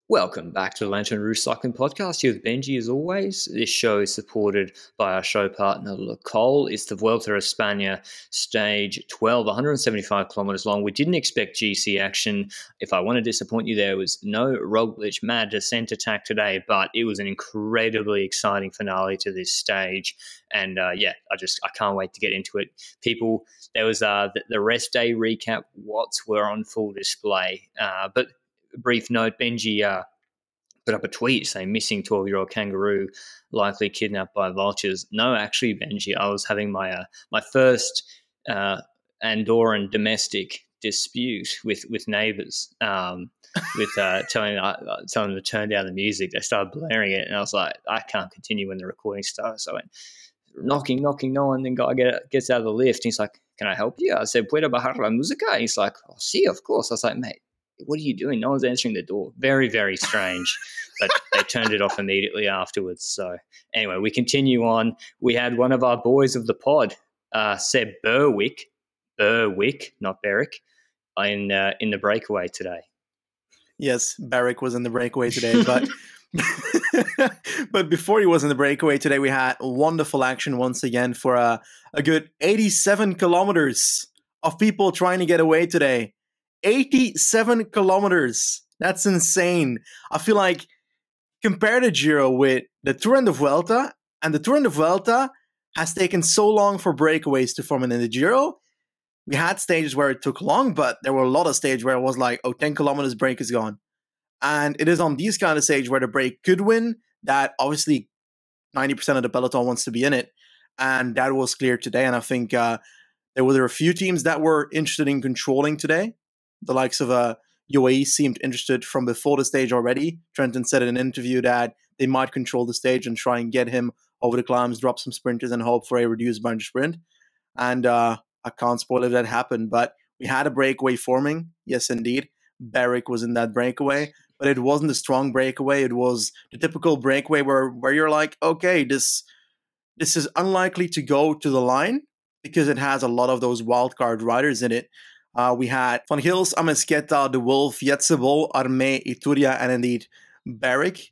Welcome back to the Lanterne Rouge Cycling Podcast. Here with Benji, as always. This show is supported by our show partner, Col. It's the Vuelta a España Stage 12, 175 kilometres long. We didn't expect GC action. If I want to disappoint you, there was no Roglic mad descent attack today, but it was an incredibly exciting finale to this stage. And I can't wait to get into it. There was the rest day recap. Watts were on full display, but brief note, Benji put up a tweet saying missing 12-year-old kangaroo likely kidnapped by vultures. No, actually, Benji, I was having my first Andorran domestic dispute with neighbours, with telling them to turn down the music. They started blaring it, and I was like, I can't continue when the recording starts. So I went knocking, no one. Then guy gets out of the lift. And he's like, "Can I help you?" I said, "Puedo bajar la música?" And he's like, "Oh, sí, of course." I was like, "Mate, what are you doing?" No one's answering the door. Very, very strange. But they turned it off immediately afterwards. So anyway, we continue on. We had one of our boys of the pod, Seb Berwick, not Berwick, in the breakaway today. Yes, Berwick was in the breakaway today, but but before he was in the breakaway today, we had wonderful action once again for a good 87 kilometers of people trying to get away today. 87 kilometers. That's insane. I feel like compare the Giro with the Tour and the Vuelta, and the Tour and the Vuelta has taken so long for breakaways to form. And in the Giro, we had stages where it took long, but there were a lot of stages where it was like, 10 kilometers break is gone. And it is on these kind of stages where the break could win that obviously 90% of the peloton wants to be in it. And that was clear today. And I think there were a few teams that were interested in controlling today. The likes of UAE seemed interested from before the stage already. Trenton said in an interview that they might control the stage and try and get him over the climbs, drop some sprinters, and hope for a reduced bunch sprint. And I can't spoil if that happened, but we had a breakaway forming. Yes, indeed. Berwick was in that breakaway, but it wasn't a strong breakaway. It was the typical breakaway where you're like, okay, this is unlikely to go to the line because it has a lot of those wildcard riders in it. We had Van Gils, Amesqueta, De Wolf, Yetzebol, Armé, Ituria, and indeed Berwick.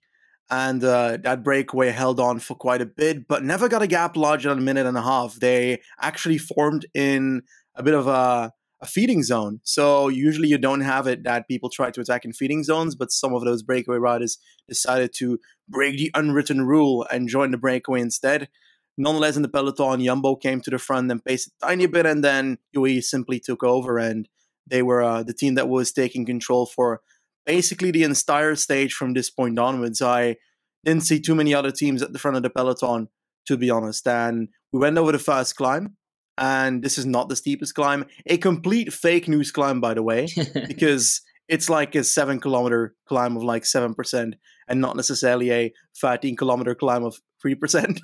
And that breakaway held on for quite a bit, but never got a gap larger than a minute and a half. They actually formed in a bit of a feeding zone. So usually you don't have it that people try to attack in feeding zones, but some of those breakaway riders decided to break the unwritten rule and join the breakaway instead. Nonetheless, in the peloton, Jumbo came to the front and paced a tiny bit, and then UAE simply took over, and they were the team that was taking control for basically the entire stage from this point onwards. I didn't see too many other teams at the front of the peloton, to be honest. And we went over the first climb, and this is not the steepest climb. A complete fake news climb, by the way, because it's like a 7-kilometer climb of like 7% and not necessarily a 13-kilometer climb of 3%.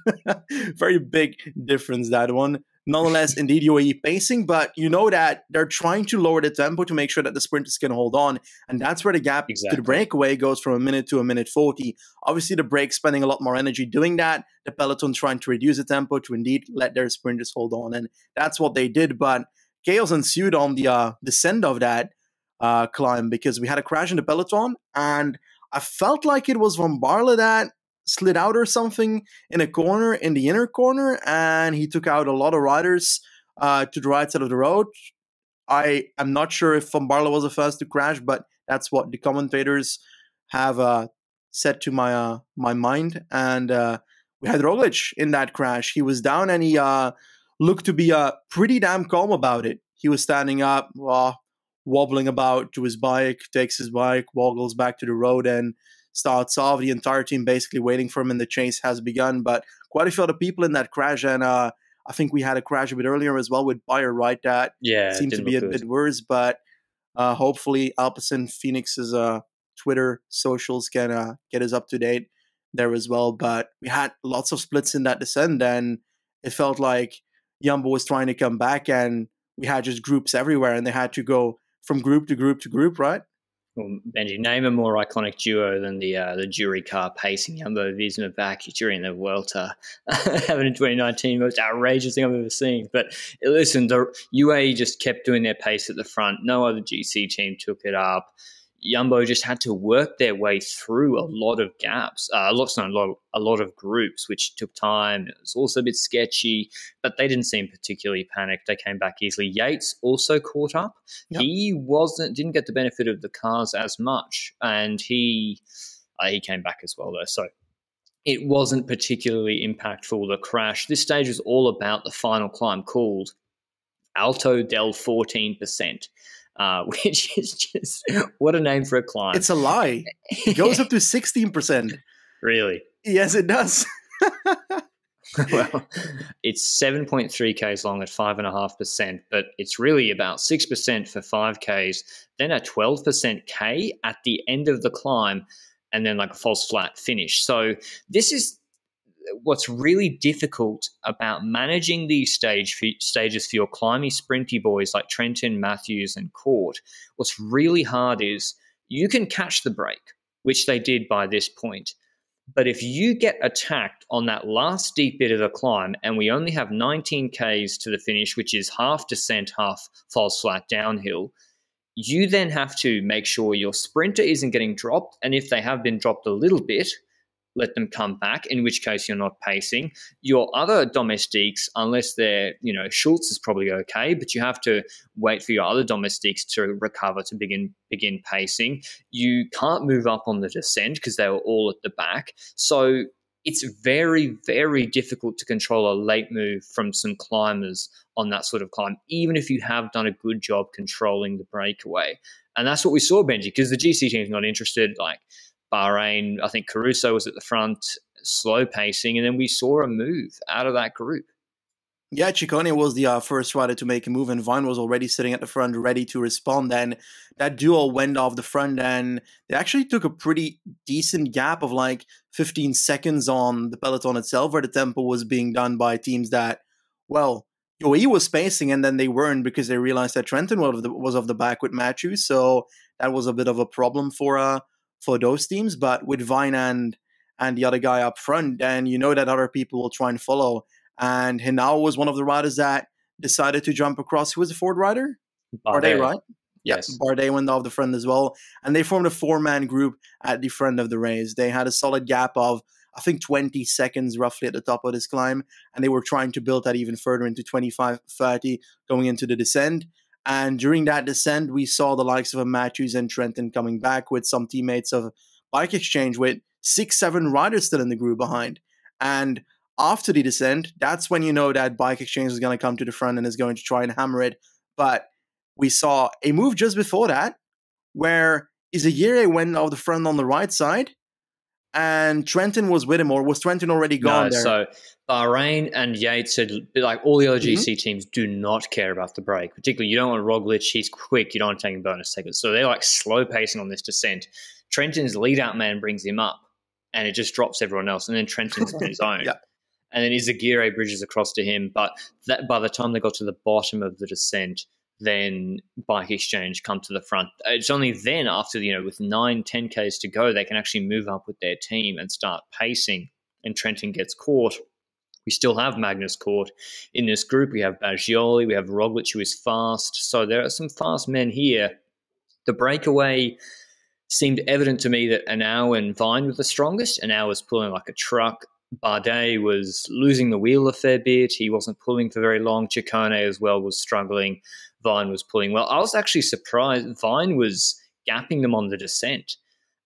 Very big difference, that one. Nonetheless, indeed, UAE pacing, but you know that they're trying to lower the tempo to make sure that the sprinters can hold on. And that's where the gap to the breakaway goes from a minute to a minute 40. Obviously, the break spending a lot more energy doing that. The peloton trying to reduce the tempo to indeed let their sprinters hold on. And that's what they did. But chaos ensued on the descent of that climb because we had a crash in the peloton. And I felt like it was Van Baarle that slid out or something in a corner, in the inner corner, and he took out a lot of riders to the right side of the road. I am not sure if Van Baarle was the first to crash, but that's what the commentators have said to my mind. And we had Roglic in that crash. He was down, and he looked to be pretty damn calm about it. He was standing up, wobbling about to his bike, takes his bike, woggles back to the road, and starts off. The entire team basically waiting for him, and the chase has begun. But quite a few other people in that crash, and I think we had a crash a bit earlier as well with Bayer, right? That seems to be a bit worse, but hopefully Alpecin Phoenix's Twitter socials can get us up to date there as well. But we had lots of splits in that descent, and it felt like Jumbo was trying to come back, and we had just groups everywhere, and they had to go from group to group to group, right? Well, Benji, name a more iconic duo than the jury car pacing Jumbo-Visma back during the Vuelta happened in 2019. Most outrageous thing I've ever seen. But listen, the UAE just kept doing their pace at the front. No other GC team took it up. Jumbo just had to work their way through a lot of gaps, a lot of groups, which took time. It was also a bit sketchy, but they didn't seem particularly panicked. They came back easily. Yates also caught up. Yep. He didn't get the benefit of the cars as much, and he came back as well though. So it wasn't particularly impactful, the crash. This stage was all about the final climb called Alto del 14%. Which is just, what a name for a climb. It's a lie. It goes up to 16%. Really? Yes, it does. Well, it's 7.3 Ks long at 5.5%, but it's really about 6% for 5 Ks, then a 12% K at the end of the climb, and then like a false flat finish. So this is what's really difficult about managing these stages for your climby, sprinty boys like Trentin, Matthews, and Court. What's really hard is you can catch the break, which they did by this point. But if you get attacked on that last steep bit of the climb, and we only have 19 Ks to the finish, which is half descent, half false flat downhill, you then have to make sure your sprinter isn't getting dropped. And if they have been dropped a little bit, let them come back, in which case you're not pacing. Your other domestiques, unless they're, Schultz is probably okay, but you have to wait for your other domestiques to recover to begin pacing. You can't move up on the descent because they were all at the back. So it's very, very difficult to control a late move from some climbers on that sort of climb, even if you have done a good job controlling the breakaway. And that's what we saw, Benji, because the GC team's not interested. Like Bahrain, I think Caruso was at the front, slow pacing, and then we saw a move out of that group. Yeah, Ciccone was the first rider to make a move, and Vine was already sitting at the front ready to respond. Then that duo went off the front, and they actually took a pretty decent gap of like 15 seconds on the peloton itself, where the tempo was being done by teams that, well, UAE was spacing, and then they weren't because they realized that Trentin was off the back with Matthews, so that was a bit of a problem for those teams. But with Vine and the other guy up front, then you know that other people will try and follow. And Henao was one of the riders that decided to jump across. Who was the fourth rider? Bardet, right? Yes. Yeah, Bardet went off the front as well. And they formed a 4-man group at the front of the race. They had a solid gap of, I think, 20 seconds roughly at the top of this climb. And they were trying to build that even further into 25, 30 going into the descent. And during that descent, we saw the likes of Matthews and Trentin coming back with some teammates of Bike Exchange with 6-7 riders still in the group behind. And after the descent, that's when you know that Bike Exchange is going to come to the front and is going to try and hammer it. But we saw a move just before that where Izagirre went off the front on the right side and Trentin was with him, or was Trentin already gone there? So Bahrain and Yates said, like all the other GC teams, do not care about the break. Particularly, you don't want Roglic. He's quick. You don't want to take him bonus seconds. So they're like slow pacing on this descent. Trentin's lead out man brings him up and it just drops everyone else. And then Trentin's on his own. Yeah. And then Izagirre bridges across to him. But that, by the time they got to the bottom of the descent, then Bike Exchange come to the front. It's only then after, with 9, 10 Ks to go, they can actually move up with their team and start pacing. And Trentin gets caught. We still have Magnus caught in this group. We have Baggioli. We have Roglic, who is fast. So there are some fast men here. The breakaway seemed evident to me that Henao and Vine were the strongest. Henao was pulling like a truck. Bardet was losing the wheel a fair bit. He wasn't pulling for very long. Ciccone as well was struggling. Vine was pulling well. I was actually surprised. Vine was gapping them on the descent.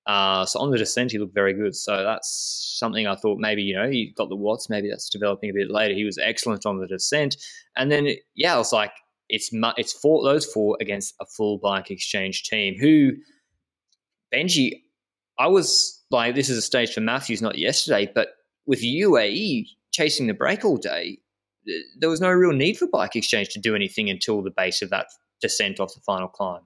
So on the descent, he looked very good. So that's something I thought maybe, he got the watts. Maybe that's developing a bit later. He was excellent on the descent. And then, I was like, it's those four against a full Bike Exchange team who, Benji, I was like, this is a stage for Matthews, not yesterday, but with UAE chasing the break all day, there was no real need for Bike Exchange to do anything until the base of that descent off the final climb.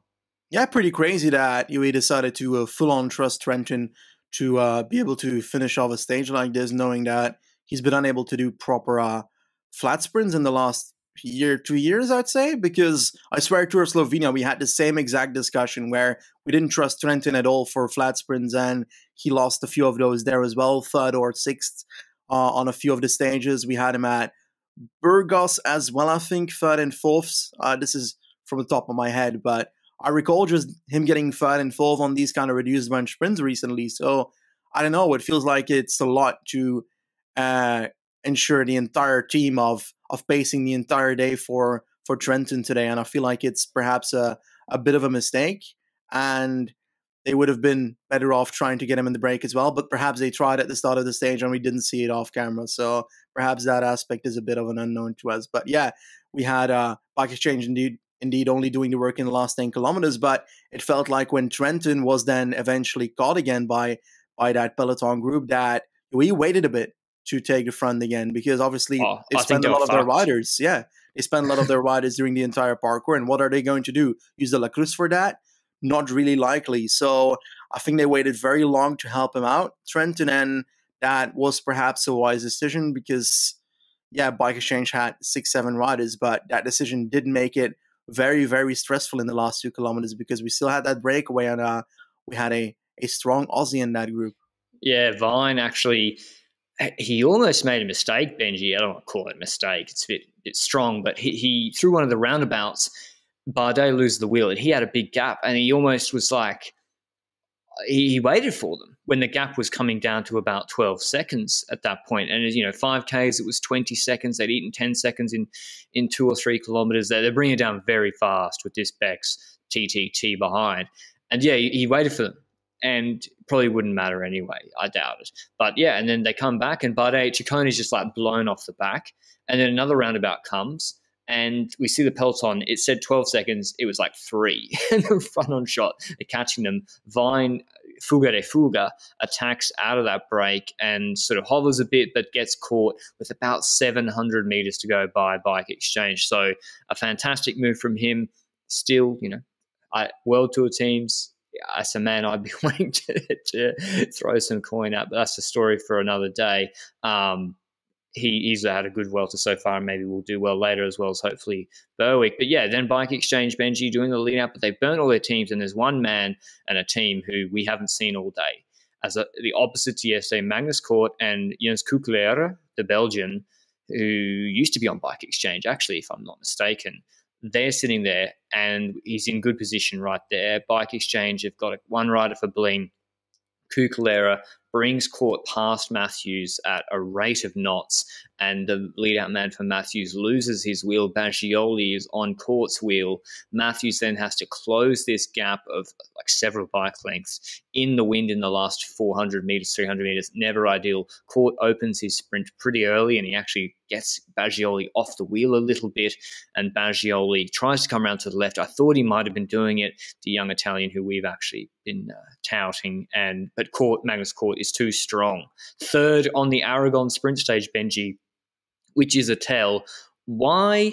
Yeah, pretty crazy that UAE decided to full-on trust Trentin to be able to finish off a stage like this, knowing that he's been unable to do proper flat sprints in the last 2 years, I'd say, because I swear to Slovenia, we had the same exact discussion where we didn't trust Trentin at all for flat sprints, and he lost a few of those there as well, 3rd or 6th on a few of the stages. We had him at Burgos as well, I think, 3rd and 4th. This is from the top of my head, but I recall just him getting third and fourth on these kind of reduced bunch sprints recently. So I don't know. It feels like it's a lot to ensure the entire team of pacing the entire day for Trenton today, and I feel like it's perhaps a bit of a mistake, and they would have been better off trying to get him in the break as well. But perhaps they tried at the start of the stage and we didn't see it off camera, so perhaps that aspect is a bit of an unknown to us. But yeah, we had Bike Exchange indeed only doing the work in the last 10 kilometers, but it felt like when Trenton was then eventually caught again by that peloton group that we waited a bit to take the front again, because obviously they spent a lot of their riders. Yeah, they spent a lot of their riders during the entire parkour. And what are they going to do? Use the La Cruz for that? Not really likely. So I think they waited very long to help him out, Trenton, and that was perhaps a wise decision because, yeah, Bike Exchange had 6-7 riders, but that decision did make it very, very stressful in the last 2 kilometers because we still had that breakaway and we had a strong Aussie in that group. Yeah, Vine actually, he almost made a mistake, Benji. I don't want to call it a mistake. It's a bit strong, but he through one of the roundabouts, Bardet loses the wheel, and he had a big gap, and he almost was like, he waited for them when the gap was coming down to about 12 seconds at that point. And, 5Ks, it was 20 seconds. They'd eaten 10 seconds in 2 or 3 kilometers. They're bringing it down very fast with this Beck's TTT behind. And, yeah, he waited for them. And probably wouldn't matter anyway. I doubt it. But, yeah, and then they come back, and Bardet, Cicconi's just, like, blown off the back. And then another roundabout comes, and we see the peloton. It said 12 seconds. It was like 3. And the front-on shot, they're catching them. Vine, Fuga de Fuga, attacks out of that break and sort of hovers a bit, but gets caught with about 700 meters to go by Bike Exchange. So a fantastic move from him. Still, World Tour teams, as a man, I'd be wanting to throw some coin at, but that's a story for another day. He's had a good Vuelta so far, and maybe we'll do well later as well as hopefully Berwick. But yeah, then Bike Exchange, Benji, doing the lead out, but they've burnt all their teams, and there's one man and a team who we haven't seen all day. The opposite to yesterday, Magnus Cort and Jens Kuklera, the Belgian, who used to be on Bike Exchange, actually, if I'm not mistaken. They're sitting there, and he's in good position right there. Bike Exchange have got one rider for Bling. Kuklera brings Cort past Matthews at a rate of knots, and the lead-out man for Matthews loses his wheel. Baggioli is on Cort's wheel. Matthews then has to close this gap of like several bike lengths in the wind in the last 400 meters, 300 meters. Never ideal. Cort opens his sprint pretty early, and he actually gets Baggioli off the wheel a little bit, and Baggioli tries to come around to the left. I thought he might have been doing it, the young Italian who we've actually been touting, but Magnus Cort is too strong. Third on the Aragon sprint stage, Benji, which is a tell. Why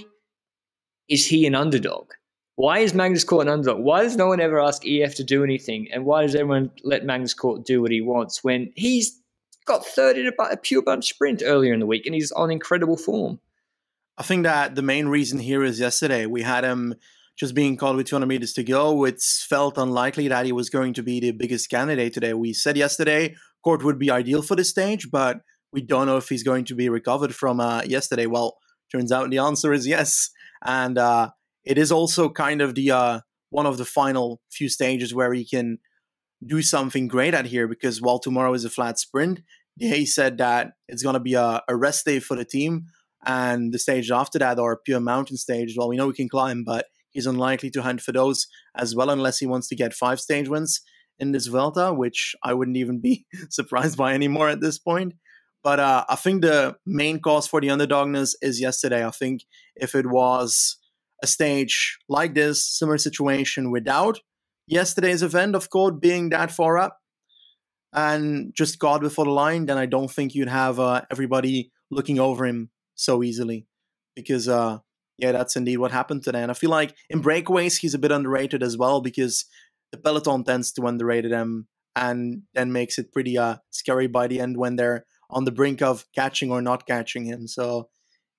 is he an underdog? Why is Magnus Cort an underdog? Why does no one ever ask EF to do anything? And why does everyone let Magnus Cort do what he wants when he's got third in a pure bunch sprint earlier in the week and he's on incredible form? I think that the main reason here is yesterday we had him just being called with 200 meters to go. It felt unlikely that he was going to be the biggest candidate today. We said yesterday Cort would be ideal for the stage, but we don't know if he's going to be recovered from yesterday. Well, turns out the answer is yes. And it is also kind of the one of the final few stages where he can do something great at here, because while tomorrow is a flat sprint, he said that it's going to be a rest day for the team. And the stage after that are a pure mountain stage. Well, we know we can climb, but he's unlikely to hunt for those as well unless he wants to get 5 stage wins in this Vuelta, which I wouldn't even be surprised by anymore at this point. But I think the main cause for the underdogness is yesterday. I think if it was a stage like this, similar situation without yesterday's event of Cort being that far up and just God before the line, then I don't think you'd have everybody looking over him so easily. Because, yeah, that's indeed what happened today. And I feel like in breakaways, he's a bit underrated as well, because the peloton tends to underrate him and then makes it pretty scary by the end when they're on the brink of catching or not catching him. So,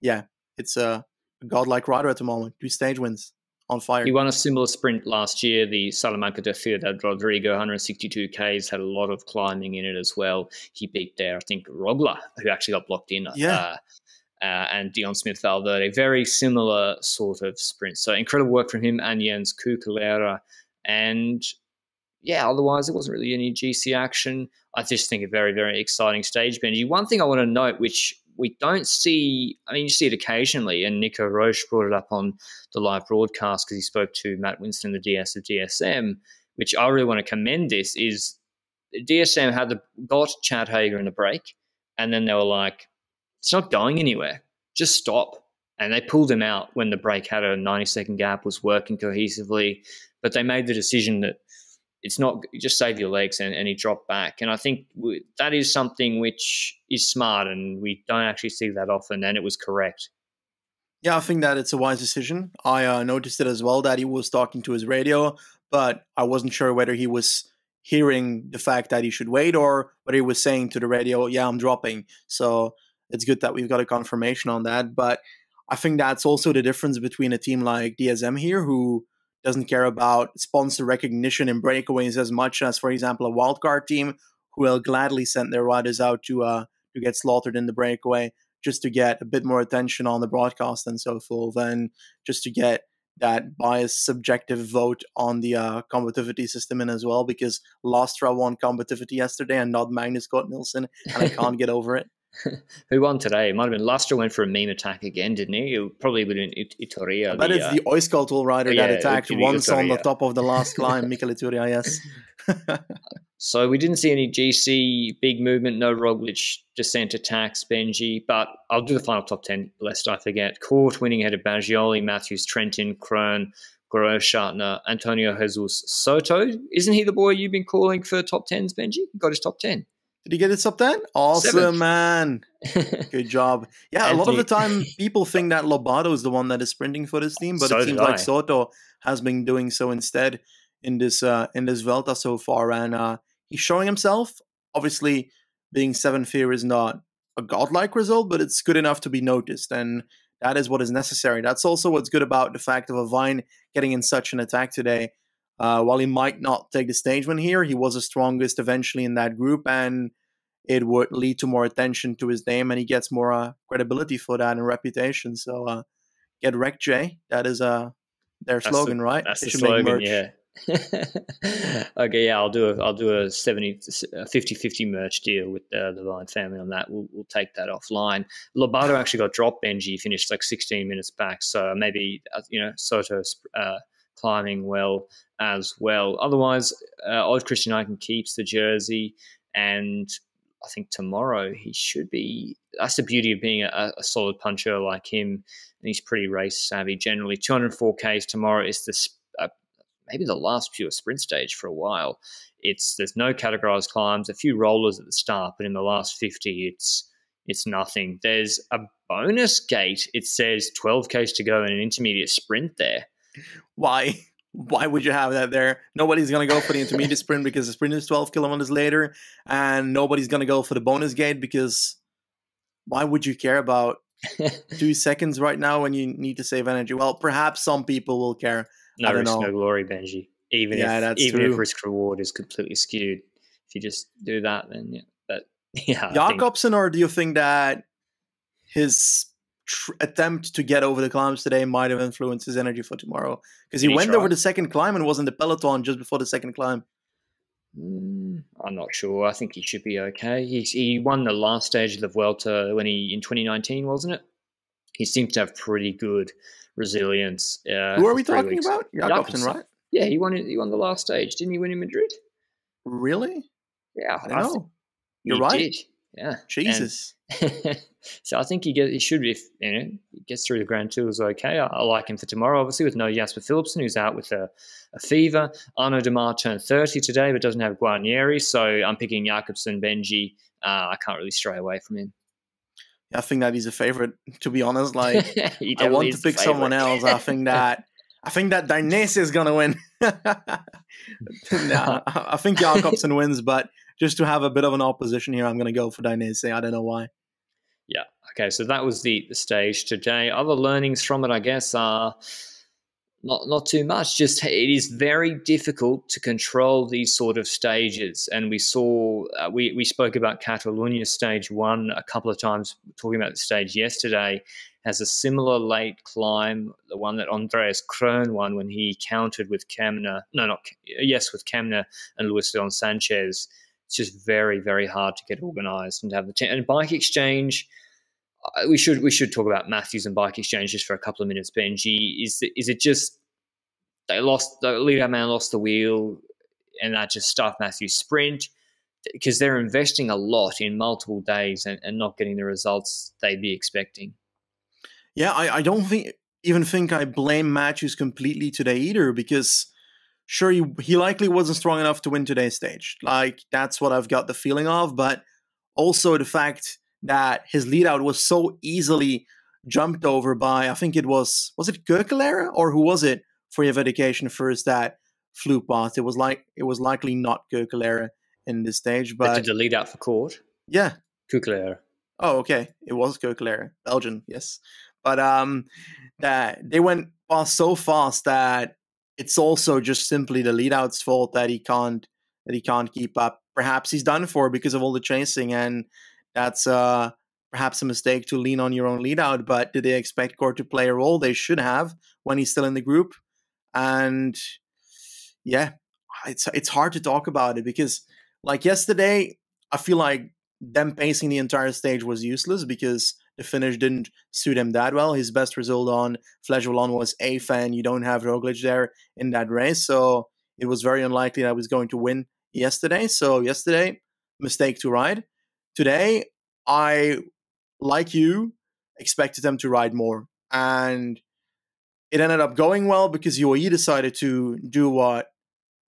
yeah, it's a godlike rider at the moment. 2 stage wins, on fire. He won a similar sprint last year, the Salamanca de Ciudad Rodrigo, 162 Ks, had a lot of climbing in it as well. He beat there, I think, Robla, who actually got blocked in. Yeah. and Dion Smith-Valverde. Very similar sort of sprint. So incredible work from him and Jens Kukalera. And yeah, otherwise, there wasn't really any GC action. I just think a very, very exciting stage, Benji. One thing I want to note, which we don't see, I mean, you see it occasionally, and Nico Roche brought it up on the live broadcast because he spoke to Matt Winston, the DS of DSM, which I really want to commend this, is DSM got Chad Hager in the break, and then they were like, it's not going anywhere. Just stop. And they pulled him out when the break had a 90-second gap, was working cohesively. But they made the decision that it's not, just save your legs, and he dropped back. And I think that is something which is smart, and we don't actually see that often, and it was correct. Yeah, I think that it's a wise decision. I noticed it as well, that he was talking to his radio, but I wasn't sure whether he was hearing the fact that he should wait or whether he was saying to the radio, yeah, I'm dropping. So it's good that we've got a confirmation on that. But I think that's also the difference between a team like DSM here, who doesn't care about sponsor recognition and breakaways as much as, for example, a wildcard team who will gladly send their riders out to get slaughtered in the breakaway just to get a bit more attention on the broadcast and so forth, and just to get that biased subjective vote on the combativity system in as well, because Lastra won combativity yesterday and not Magnus Scott Nielsen, and I can't get over it. Who won today? It might have been Lastra went for a meme attack again, didn't he? It probably would have been Itoria. But it's the Oiskaltul rider that attacked once on the top of the last climb, Mikel Ituria, yes. So we didn't see any GC big movement, no Roglic descent attacks, Benji. But I'll do the final top 10, lest I forget. Court winning ahead of Baggioli, Matthews, Trentin, Krohn, Groschartner, Antonio Jesus Soto. Isn't he the boy you've been calling for top 10s, Benji? He got his top 10. Did he get his top 10? Awesome, 7th. Man. Good job. Yeah, a lot of the time people think that Lobato is the one that is sprinting for this team, but it seems like Soto has been doing so instead in this Vuelta so far. And he's showing himself. Obviously, being 7th here is not a godlike result, but it's good enough to be noticed. And that is what is necessary. That's also what's good about the fact of Avine getting in such an attack today. While he might not take the stage win here, he was the strongest eventually in that group, and it would lead to more attention to his name, and he gets more credibility for that and reputation. So get wrecked, Jay. That is their slogan, right? That's the slogan, yeah. Okay, yeah, I'll do a 50-50 merch deal with the Vine family on that. We'll take that offline. Lobato actually got dropped, Benji, finished like 16 minutes back, so maybe Soto's climbing well as well. Otherwise, Odd Christian Eichen keeps the jersey, and I think tomorrow he should be. That's the beauty of being a solid puncher like him, and he's pretty race savvy generally. 204 Ks tomorrow is maybe the last pure sprint stage for a while. There's no categorized climbs, a few rollers at the start, but in the last 50, it's nothing. There's a bonus gate. It says 12 Ks to go in an intermediate sprint there. Why? Why would you have that there? Nobody's going to go for the intermediate sprint because the sprint is 12 kilometers later, and nobody's going to go for the bonus gate because why would you care about 2 seconds right now when you need to save energy? Well, perhaps some people will care. No risk, no glory, Benji. Even if risk reward is completely skewed, if you just do that, then Jakobsen, or do you think that his attempt to get over the climbs today might have influenced his energy for tomorrow? Because he went over the second climb and was in the peloton just before the second climb. I'm not sure. I think he should be okay. He won the last stage of the Vuelta in 2019, wasn't it? He seems to have pretty good resilience. Who are we talking about? Jakobsen, right? Yeah, he won the last stage. Didn't he win in Madrid? Really? Yeah, I know. You're right. Did. Yeah. Jesus. So I think he should, if he gets through the Grand Tours okay. I like him for tomorrow, obviously, with no Jasper Philipsen, who's out with a fever. Arnaud Demar turned 30 today, but doesn't have Guarnieri, so I'm picking Jakobsen, Benji. I can't really stray away from him. I think that he's a favorite, to be honest. Like, I want to pick someone else. I think that Dainese is going to win. Nah, I think Jakobsen wins, but just to have a bit of an opposition here, I'm going to go for Dainese. I don't know why. Yeah. Okay. So that was the stage today. Other learnings from it, I guess, are Not too much. Just it is very difficult to control these sort of stages. And we saw we spoke about Catalunya stage 1 a couple of times, talking about the stage yesterday. Has a similar late climb, the one that Andreas Krohn won when he countered with Kemna. With Kemna and Luis Leon Sanchez. It's just very, very hard to get organised and to have the team. And Bike Exchange. We should talk about Matthews and Bike Exchange just for a couple of minutes. Benji, is it just the leader man lost the wheel and that just stuffed Matthews' sprint because they're investing a lot in multiple days and not getting the results they'd be expecting. Yeah, I don't even think I blame Matthews completely today either, because sure, he likely wasn't strong enough to win today's stage. Like, that's what I've got the feeling of, but also the fact that his lead out was so easily jumped over by, I think it was it Gökelere or who was it for your verification first that flew past? It was likely not Gökelere in this stage, but did the lead out for court? Yeah. Gökelere. Oh, okay. It was Gökelere, Belgian, yes. But that they went past so fast that it's also just simply the lead out's fault that he can't keep up. Perhaps he's done for because of all the chasing, and that's perhaps a mistake to lean on your own lead out. But did they expect Cor to play a role? They should have when he's still in the group. And yeah, it's hard to talk about it because, like yesterday, I feel like them pacing the entire stage was useless because the finish didn't suit him that well. His best result on Flèche Wallonne was eighth, and you don't have Roglic there in that race, so it was very unlikely that I was going to win yesterday. So yesterday, mistake to ride. Today, I, like you, expected them to ride more, and it ended up going well because UAE decided to do what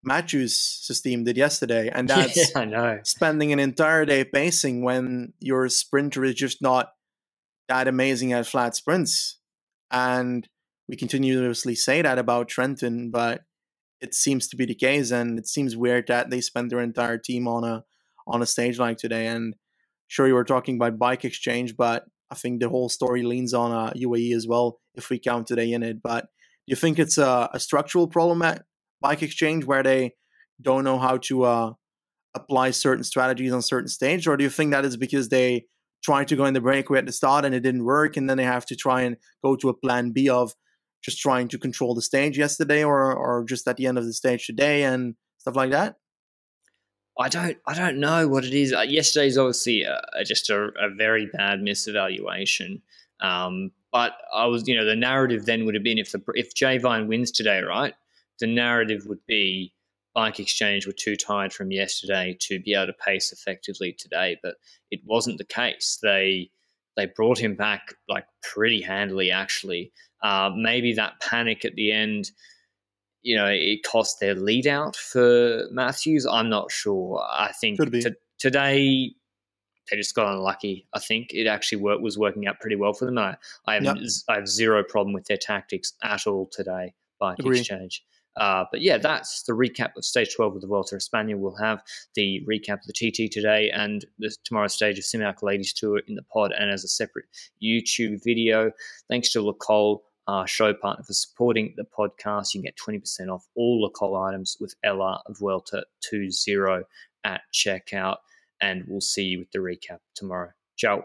Matthews' team did yesterday, and that's I know. Spending an entire day pacing when your sprinter is just not that amazing at flat sprints. And we continuously say that about Trenton, but it seems to be the case, and it seems weird that they spend their entire team on a stage like today. And sure, you were talking about Bike Exchange, but I think the whole story leans on UAE as well, if we count today in it. But do you think it's a structural problem at Bike Exchange where they don't know how to apply certain strategies on certain stages, or do you think that is because they tried to go in the breakaway at the start and it didn't work, and then they have to try and go to a plan B of just trying to control the stage yesterday, or just at the end of the stage today and stuff like that? I don't know what it is. Yesterday's obviously just a very bad misevaluation. But I was, the narrative then would have been if Jay Vine wins today, right? The narrative would be Bike Exchange were too tired from yesterday to be able to pace effectively today, but it wasn't the case. They brought him back like pretty handily, actually. Maybe that panic at the end, it cost their lead out for Matthews. I'm not sure. I think today they just got unlucky. I think it actually was working out pretty well for them. I have zero problem with their tactics at all today, Bike Exchange. But yeah, that's the recap of stage 12 of the Vuelta a España. We'll have the recap of the TT today and tomorrow's stage of Similac Ladies Tour in the pod and as a separate YouTube video. Thanks to Lacole, our show partner, for supporting the podcast. You can get 20% off all Lacole items with LR Vuelta 20 at checkout. And we'll see you with the recap tomorrow. Ciao.